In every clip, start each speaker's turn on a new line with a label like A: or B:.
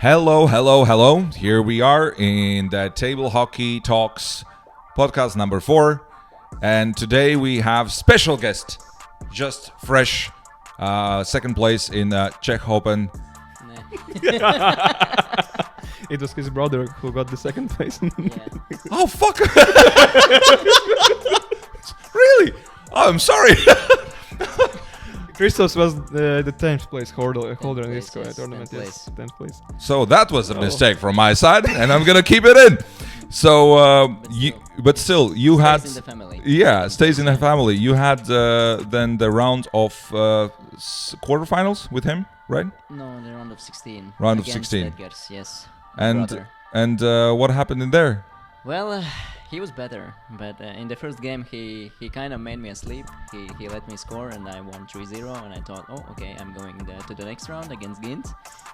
A: Hello, hello, hello. Here we are in the Table Hockey Talks podcast number 4. And today we have special guest, just fresh, second place in Czech Open.
B: It was his brother who got the second place.
A: Oh, fuck. Really? Oh, I'm sorry.
B: Kristaps was the 10th place holder in this tournament. 10th place.
A: So that was a mistake from my side, and I'm gonna keep it in. So, but still, you
C: stays
A: had
C: in the family.
A: Yeah, stays in the family. You had then the round of quarterfinals with him, right?
C: No, the round of 16.
A: Round of
C: against
A: 16.
C: Edgars, yes. My brother.
A: And what happened in there?
C: Well, he was better, but in the first game he kind of made me asleep. He let me score and I won 3-0 and I thought, oh, okay, I'm going to the next round against Gint.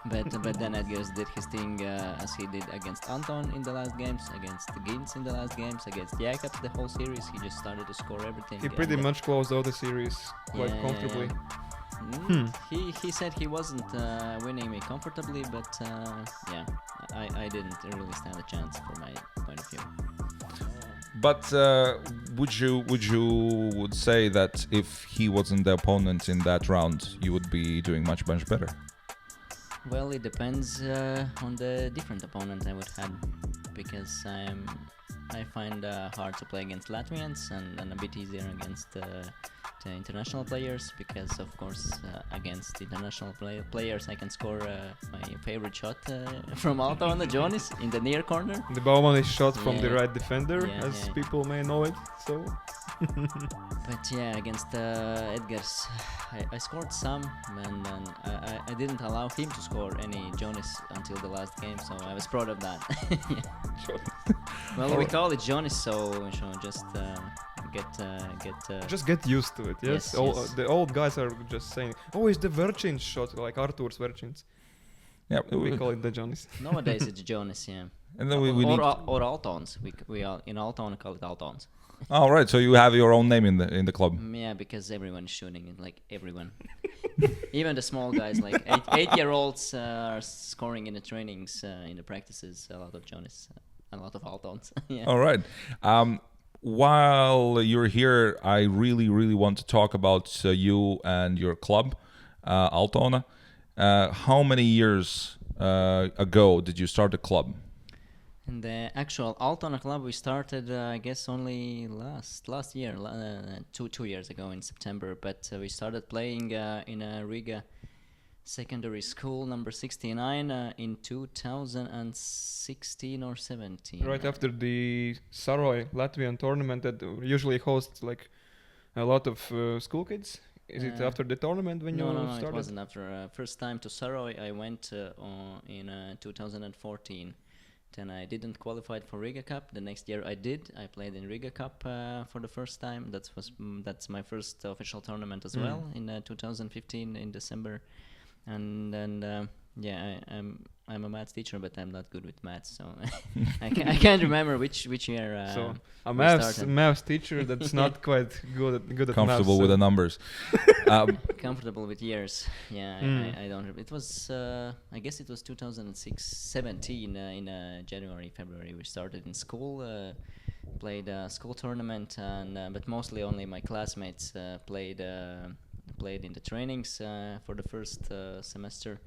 C: But then Edgars did his thing as he did against Anton in the last games, against the Gints in the last games, against Jakobs the whole series. He just started to score everything.
B: He pretty much closed out the series quite comfortably.
C: He said he wasn't winning me comfortably, but I didn't really stand a chance from my point of view.
A: But would you say that if he wasn't the opponent in that round, you would be doing much better?
C: Well, it depends on the different opponent I would have, because I find hard to play against Latvians and a bit easier against the international players, because of course against international players I can score my favorite shot from Altona, Jonis, in the near corner.
B: The Bauman is shot from the right defender, as people may know it. So.
C: But yeah, against Edgars, I scored some, and then I didn't allow him to score any Jonis until the last game, so I was proud of that. Well, we call it Jonis, so just
B: just get used to it. Yes, the old guys are just saying, "Oh, it's the Vercins shot, like Artur's Vercins."
A: Yeah,
B: we call it the Jonis.
C: Nowadays it's Jonis, yeah.
A: And then
C: or Altons. We all in Altona call it Altons.
A: All right, so you have your own name in the club.
C: Yeah, because everyone is shooting it, like everyone. Even the small guys, like 8-year-olds, are scoring in the trainings, in the practices. A lot of Jonis, a lot of Altons. Yeah.
A: All right. While you're here, I really want to talk about you and your club, Altona. How many years ago did you start the club?
C: In the actual Altona club, we started, I guess, only last year, 2 years ago in September. But we started playing in a Riga secondary school, number 69, in 2016 or 17.
B: Right after the Saroj Latvian tournament that usually hosts like a lot of school kids. Is it after the tournament when you started?
C: No, it wasn't after. First time to Saroj, I went in 2014. Then I didn't qualify for Riga Cup. The next year I did. I played in Riga Cup for the first time. That's my first official tournament as well in 2015 in December. And then I'm a maths teacher, but I'm not good with maths, so I can't remember which year.
B: So a maths teacher that's not quite good at maths.
A: Comfortable with the numbers.
C: Comfortable with years. Yeah, I don't. It was I guess it was 2017 in January, February. We started in school, played a school tournament, and but mostly only my classmates played in the trainings for the first semester.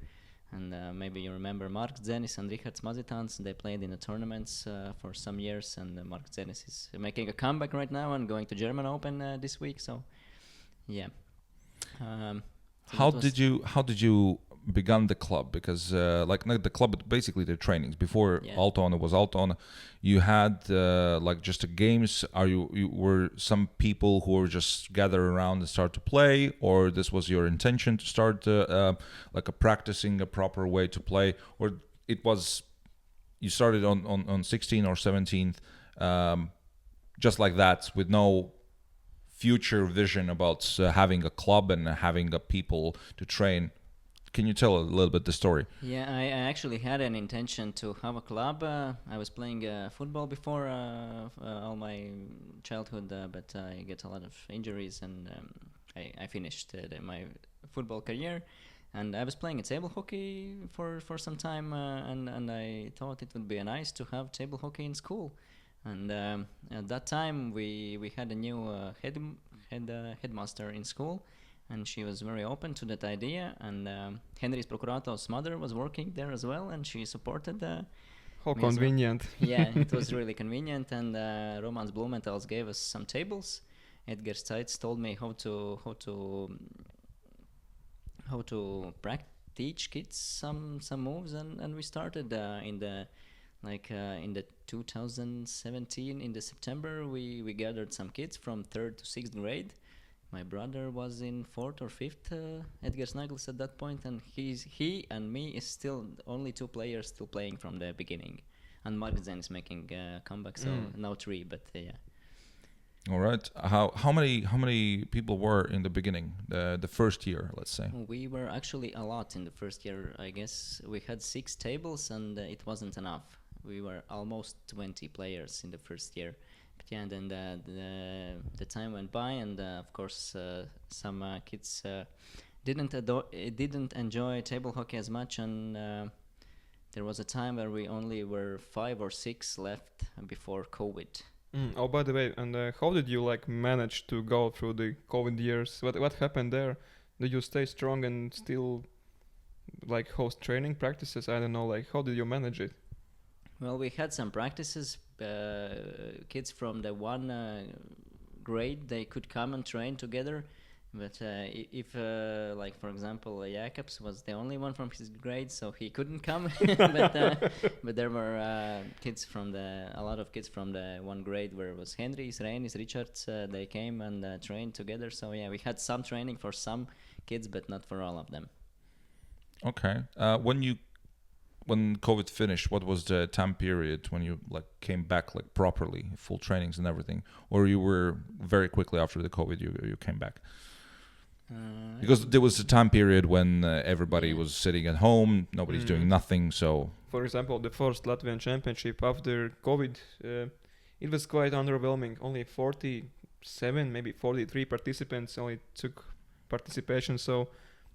C: And maybe you remember Mark Zenis and Richard Mazitans. They played in the tournaments for some years, and Mark Zenis is making a comeback right now and going to German Open this week. So, yeah.
A: How did you began the club? Because like not the club, but basically the trainings before Altona was Altona. You had like just the games. You were some people who were just gather around and start to play, or this was your intention to start like a practicing a proper way to play, or it was you started on 16th or 17th, just like that with no future vision about having a club and having a people to train. Can you tell a little bit the story?
C: Yeah, I actually had an intention to have a club. I was playing football before all my childhood, but I get a lot of injuries, and I finished my football career. And I was playing a table hockey for some time, and I thought it would be nice to have table hockey in school. And at that time, we had a new headmaster in school, and she was very open to that idea. And Henris Prokuratov's mother was working there as well, and she supported.
B: How convenient.
C: Yeah, it was really convenient. And Romans Blumenthal's gave us some tables. Edgar Steitz told me how to teach kids some moves, and we started in the 2017 in the September. We gathered some kids from 3rd to 6th grade. My brother was in 4th or 5th, Edgar Naglis at that point, and he and me is still only 2 players still playing from the beginning, and Margzen is making a comeback, so now 3, but yeah.
A: All right. How many people were in the beginning, the first year, let's say?
C: We were actually a lot in the first year. I guess we had 6 tables, and it wasn't enough. We were almost 20 players in the first year. But yeah, and then the time went by, and of course some kids didn't enjoy table hockey as much, and there was a time where we only were 5 or 6 left before COVID.
B: Oh, by the way, and how did you manage to go through the COVID years? What happened there? Did you stay strong and still host training practices? I don't know. How did you manage it?
C: Well, we had some practices. Kids from the 1 grade, they could come and train together. But if, for example, Jakobs was the only one from his grade, so he couldn't come. But there were a lot of kids from the 1 grade where it was Henrys, Reinis, Richards. They came and trained together. So yeah, we had some training for some kids, but not for all of them.
A: Okay. When COVID finished, what was the time period when you came back properly, full trainings and everything, or you were very quickly after the COVID you came back? Because there was a time period when everybody was sitting at home, nobody's doing nothing, so...
B: For example, the first Latvian championship after COVID, it was quite underwhelming. Only 47, maybe 43 participants only took participation, so...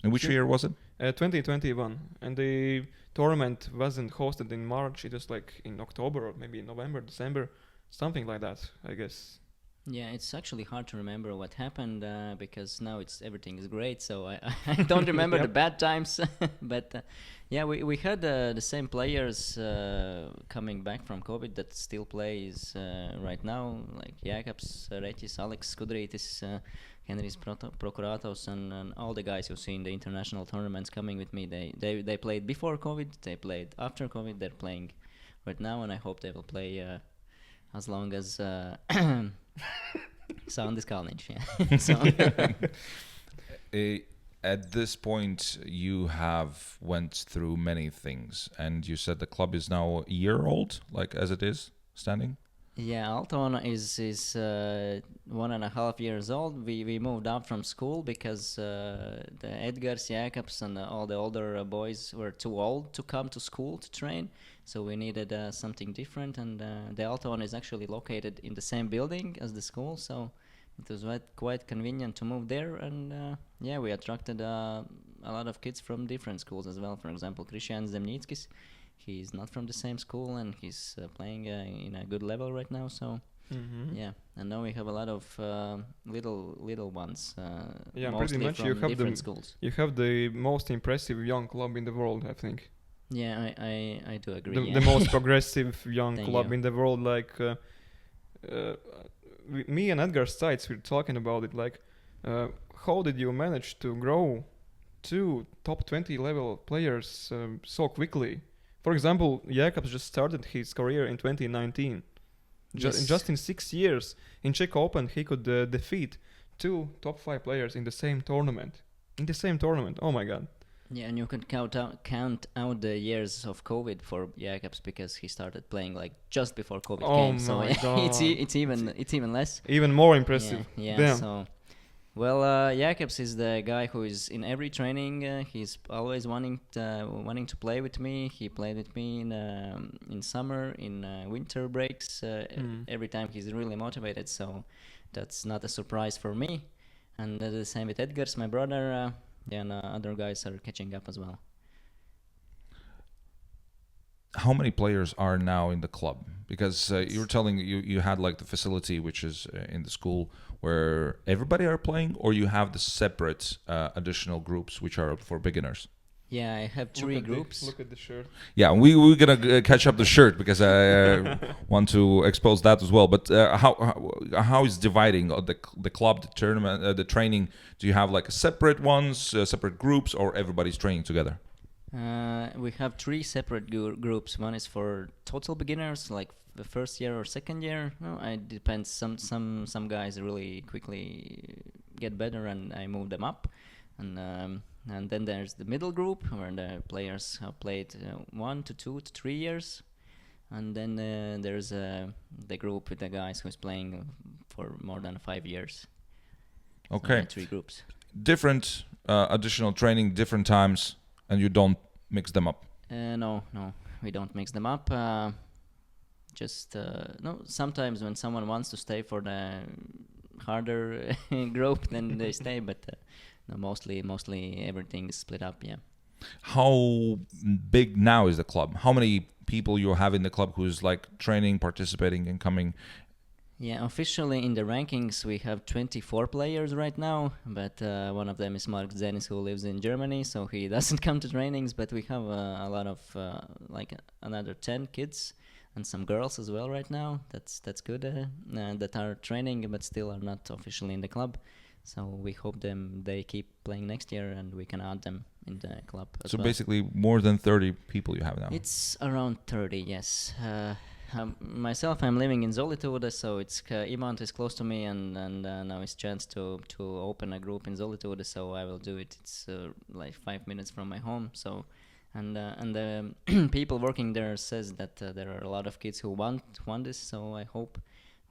A: In which year was it?
B: 2021. And the tournament wasn't hosted in March, it was in October or maybe November, December, something like that, I guess.
C: Yeah, it's actually hard to remember what happened because now everything is great, so I don't remember the bad times. But yeah, we had the same players coming back from COVID that still plays right now, like Jakobs, Retis, Alex Skudrītis, Henris Prokuratovs, and all the guys you see in the international tournaments coming with me. They played before COVID, they played after COVID, they're playing right now, and I hope they will play as long as... Sound is Kalnins, yeah.
A: At this point, you have went through many things, and you said the club is now a year old, as it is standing.
C: Yeah, Altona is 1.5 years old. We moved out from school because the Edgars, Jakobs, and all the older boys were too old to come to school to train. So we needed something different, and the Altona is actually located in the same building as the school, so it was quite convenient to move there. And yeah, we attracted a lot of kids from different schools as well. For example, Kristaps Naglis, he's not from the same school, and he's playing in a good level right now. So yeah, and now we have a lot of little ones.
B: Yeah,
C: mostly
B: pretty much.
C: from
B: You have
C: different schools.
B: You have the most impressive young club in the world, I think.
C: Yeah, I do agree.
B: The most progressive young
C: Thank
B: club
C: you.
B: in the world. Me and Edgar Steitz were talking about it. How did you manage to grow 2 top 20 level players so quickly? For example, Jakobs just started his career in 2019.
C: Yes.
B: Just in 6 years, in Czech Open, he could defeat 2 top 5 players in the same tournament. Oh my God.
C: Yeah, and you can count out the years of COVID for Jakobs because he started playing just before COVID came. So
B: my
C: yeah,
B: God.
C: it's even less.
B: Even more impressive.
C: Yeah.
B: Damn.
C: So, well, Jakobs is the guy who is in every training. He's always wanting to play with me. He played with me in summer, in winter breaks. Every time he's really motivated. So that's not a surprise for me. And the same with Edgars, my brother. and other guys are catching up as well.
A: How many players are now in the club? Because you were telling you had like the facility which is in the school where everybody are playing, or you have the separate additional groups which are for beginners.
C: Yeah, I have 3 groups.
B: Look at the shirt.
A: Yeah, we're gonna catch up the shirt because I want to expose that as well. But how is dividing the club, the tournament, the training? Do you have like separate ones, separate groups, or everybody's training together?
C: We have 3 separate groups. One is for total beginners, like the first year or second year. No, it depends. Some guys really quickly get better, and I move them up. And then there's the middle group where the players have played 1 to 2 to 3 years. And then there's the group with the guys who's playing for more than 5 years.
A: Okay.
C: So 3 groups.
A: Different additional training, different times, and you don't mix them up.
C: No, we don't mix them up. No. Sometimes when someone wants to stay for the harder group, then they stay. But no, mostly everything is split up. Yeah.
A: How big now is the club? How many people you have in the club who's like training, participating, and coming?
C: Yeah, officially in the rankings we have 24 players right now, but one of them is Mark Zenis, who lives in Germany, so he doesn't come to trainings. But we have a lot of another 10 kids and some girls as well right now. That's good that are training but still are not officially in the club. So we hope they keep playing next year and we can add them in the club as well.
A: So basically more than 30 people you have now.
C: It's around 30, yes. Myself, I'm living in Zolitude, so it's Imant is close to me, and now it's chance to open a group in Zolitude, so I will do it. It's like 5 minutes from my home, so and the people working there says that there are a lot of kids who want this, so I hope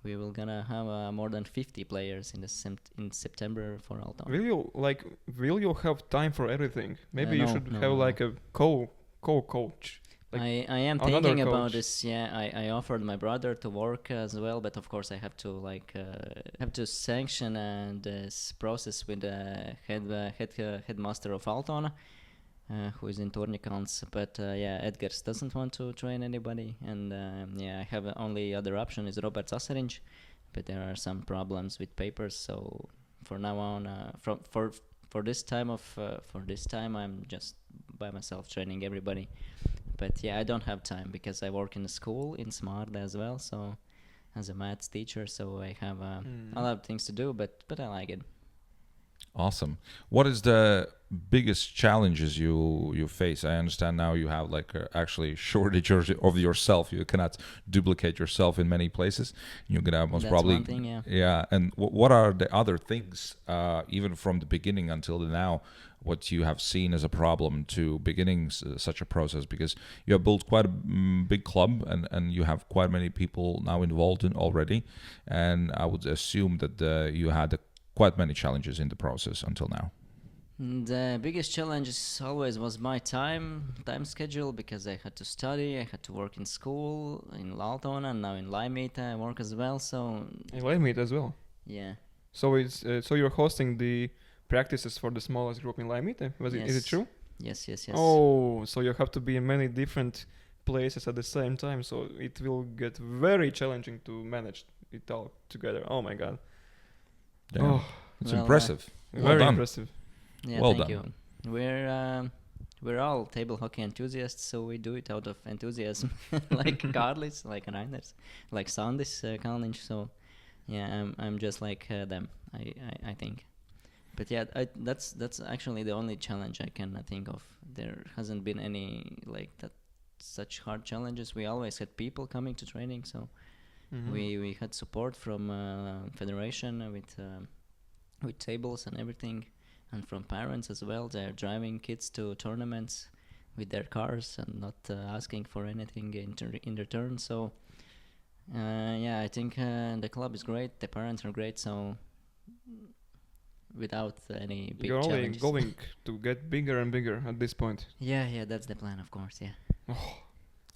C: we will gonna have more than 50 players in September for Altona.
B: Will you have time for everything? Maybe you should have like a co-coach.
C: I am thinking about this. Yeah, I offered my brother to work as well, but of course I have to sanction this process with the headmaster of Altona, who is in Tornikans. But Edgars doesn't want to train anybody, and I have only other option is Robert Sasariņš, but there are some problems with papers. So for now on, for this time I'm just by myself training everybody. But I don't have time because I work in a school in Smart as well, so as a maths teacher, so I have a lot of things to do, but I like it.
A: Awesome. What is the biggest challenges you face? I understand now you have like actually shortage of yourself. You cannot duplicate yourself in many places. You're gonna most probably
C: one thing, yeah.
A: Yeah. And what are the other things, even from the beginning until now, what you have seen as a problem to beginning such a process? Because you have built quite a big club and you have quite many people now involved in already, and I would assume that you had quite many challenges in the process until now.
C: The biggest challenge always was my time schedule, because I had to study, I had to work in school in Altona, and now in Laimīte I work as well. So
B: in Laimīte as well.
C: Yeah.
B: So it's so you're hosting the practices for the smallest group in Laimīte. Is it true?
C: Yes.
B: Oh, so you have to be in many different places at the same time. So it will get very challenging to manage it all together. Oh my God.
A: Yeah. Oh, it's impressive.
B: Very impressive.
C: Yeah,
A: well
C: thank
A: done.
C: You. We're all table hockey enthusiasts, so we do it out of enthusiasm, like Karlis, like Rainers, like Sandis, Kalnins. So yeah, I'm just like them. I think. But yeah, that's actually the only challenge I can think of. There hasn't been any like that such hard challenges. We always had people coming to training, so we had support from federation with tables and everything, and from parents as well. They're driving kids to tournaments with their cars and not asking for anything in return. So I think the club is great. The parents are great. So without any big challenges.
B: You're only going to get bigger and bigger at this point.
C: Yeah, that's the plan, of course. Yeah.
B: Oh,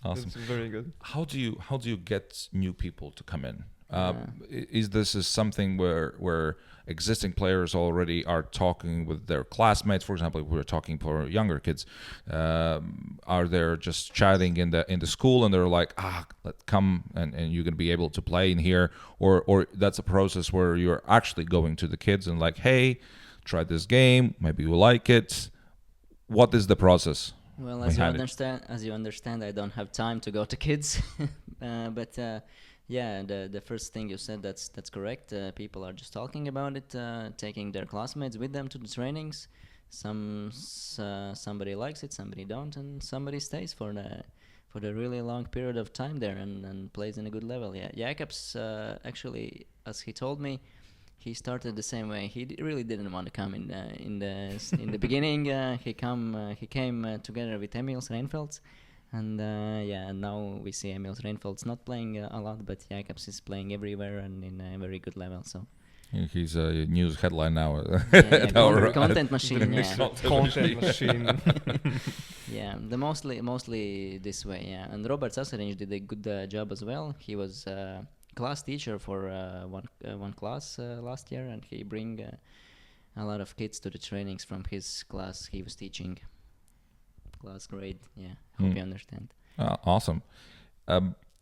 A: awesome.
B: That's very good.
A: How do you get new people to come in? Is this something where existing players already are talking with their classmates? For example, if we're talking for younger kids, are they just chatting in the school and they're like, come and you're gonna be able to play in here, or that's a process where you're actually going to the kids and like, hey, try this game, maybe you like it. What is the process?
C: Well, as you understand, I don't have time to go to kids, but yeah, the first thing you said, that's correct. People are just talking about it, taking their classmates with them to the trainings. Somebody likes it, somebody don't, and somebody stays for the really long period of time there and plays in a good level. Yeah, Jakobs actually, as he told me, he started the same way. He really didn't want to come in the beginning. He came together with Emils Reinfelds, and now we see Emils Reinfelds not playing a lot, but Jakobs is playing everywhere and in a very good level. So
A: he's a news headline now.
C: Content machine.
B: Content machine.
C: Yeah, the mostly this way. Yeah, and Robert Sasariņš did a good job as well. He was class teacher for one class last year, and he bring a lot of kids to the trainings from his class he was teaching. Class grade, yeah. Hope you understand.
A: Awesome.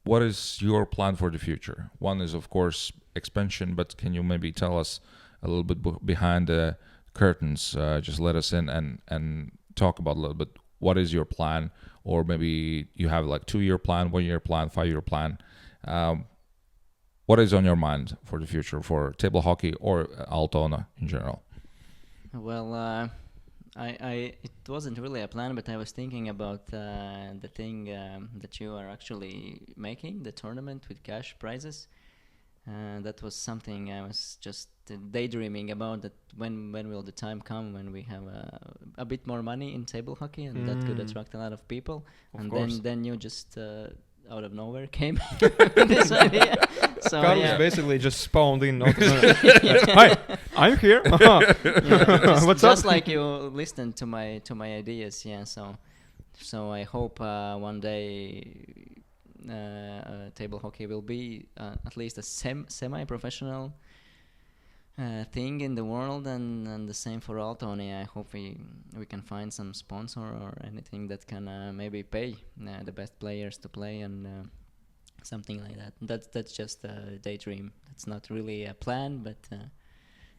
A: What is your plan for the future? One is, of course, expansion, but can you maybe tell us a little bit behind the curtains? Just let us in and talk about a little bit. What is your plan? Or maybe you have like 2-year plan, 1-year plan, 5-year plan. What is on your mind for the future for table hockey or Altona in general?
C: Well, it wasn't really a plan, but I was thinking about the thing that you are actually making, the tournament with cash prizes. That was something I was just daydreaming about, that when will the time come when we have a bit more money in table hockey, and that could attract a lot of people. Then you just out of nowhere came with this idea. So
B: Karlis basically just spawned in. Hi, I'm here. What's
C: just
B: up?
C: like you listened to my ideas. Yeah. So I hope one day table hockey will be at least a semi-professional thing in the world, and the same for Altona. I hope we can find some sponsor or anything that can maybe pay the best players to play, and something like that. That's just a daydream. It's not really a plan, but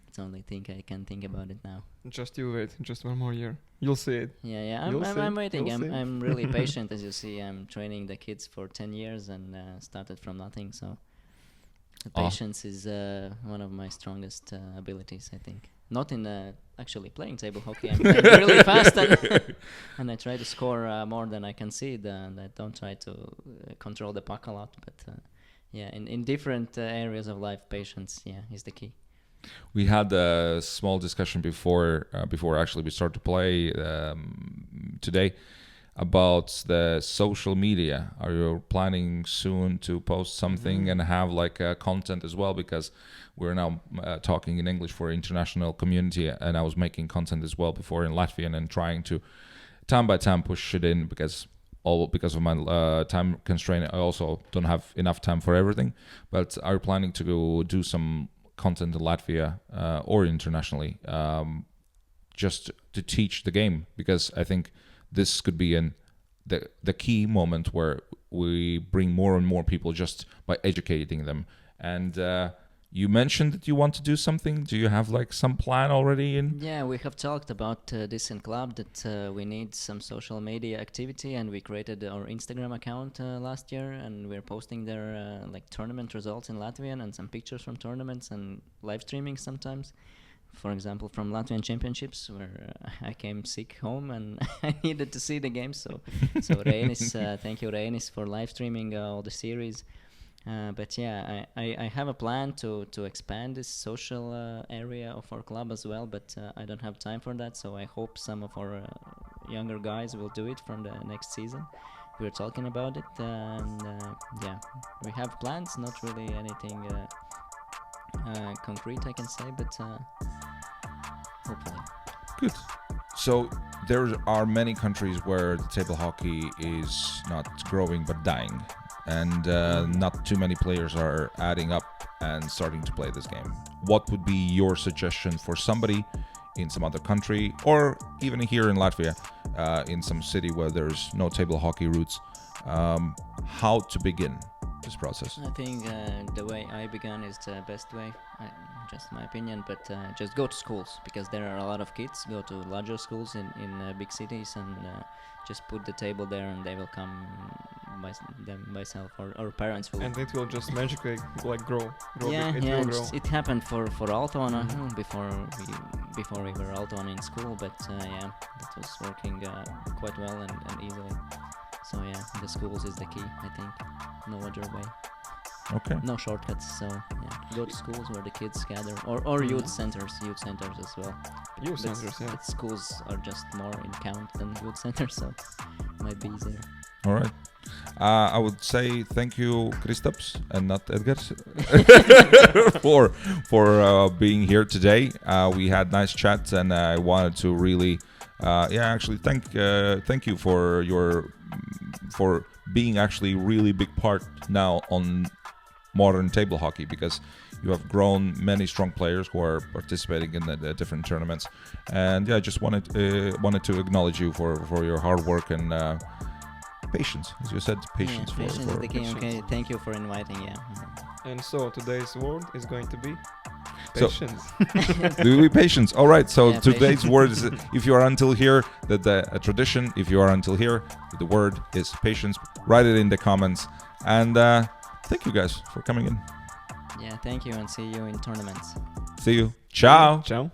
C: it's the only thing I can think about it now.
B: Just you wait, just 1 more year. You'll see it.
C: Yeah. I'm waiting. I'm really patient, as you see. I'm training the kids for 10 years and started from nothing. So the patience is one of my strongest abilities, I think. Not in actually playing table hockey. I'm playing really fast, and I try to score more than I can see. And I don't try to control the puck a lot. But in different areas of life, patience is the key.
A: We had a small discussion before actually we start to play today about the social media. Are you planning soon to post something and have like content as well? Because we're now talking in English for international community, and I was making content as well before in Latvian and trying to time by time push it in because of my time constraint. I also don't have enough time for everything. But are you planning to go do some content in Latvia or internationally, just to teach the game? Because I think this could be the key moment where we bring more and more people just by educating them. And you mentioned that you want to do something. Do you have like some plan already?
C: Yeah, we have talked about this in club, that we need some social media activity, and we created our Instagram account last year, and we're posting there like tournament results in Latvian and some pictures from tournaments and live streaming sometimes. For example, from Latvian championships, where I came sick home and I needed to see the game. So Reinis, thank you Reinis for live streaming all the series. But yeah, I have a plan to expand this social area of our club as well, but I don't have time for that. So I hope some of our younger guys will do it from the next season. We're talking about it, and yeah, we have plans. Not really anything concrete, I can say, but hopefully.
A: Good. So there are many countries where the table hockey is not growing but dying, and not too many players are adding up and starting to play this game? What would be your suggestion for somebody in some other country, or even here in Latvia, in some city where there's no table hockey roots, how to begin this process?
C: I think the way I began is the best way, just my opinion, but just go to schools, because there are a lot of kids, go to larger schools in big cities, and just put the table there, and they will come by myself, or parents will.
B: And it will just magically like grow.
C: Yeah,
B: it
C: yeah.
B: will grow.
C: It happened for Altona before we were Altona in school, but yeah, it was working quite well and easily. So yeah, the schools is the key, I think. No other way.
A: Okay.
C: No shortcuts. So yeah, go to schools where the kids gather, or youth centers as well.
B: Youth centers, yeah.
C: But schools are just more in count than youth centers, so it might be easier.
A: All right. I would say thank you, Kristaps, and not Edgar, for being here today. We had nice chats, and I wanted to really, actually thank you for being actually really big part now on modern table hockey, because you have grown many strong players who are participating in the different tournaments, and yeah, I just wanted to acknowledge you for your hard work and patience, as you said, patience.
C: Yeah, patience is the key. Okay, thank you for inviting. Yeah.
B: And so today's word is going to be patience.
A: Do be patience. All right. So
C: Yeah,
A: today's word is, if you are until here, a tradition. If you are until here, the word is patience. Write it in the comments. And thank you guys for coming in.
C: Yeah, thank you, and see you in tournaments.
A: See you. Ciao.
B: Ciao.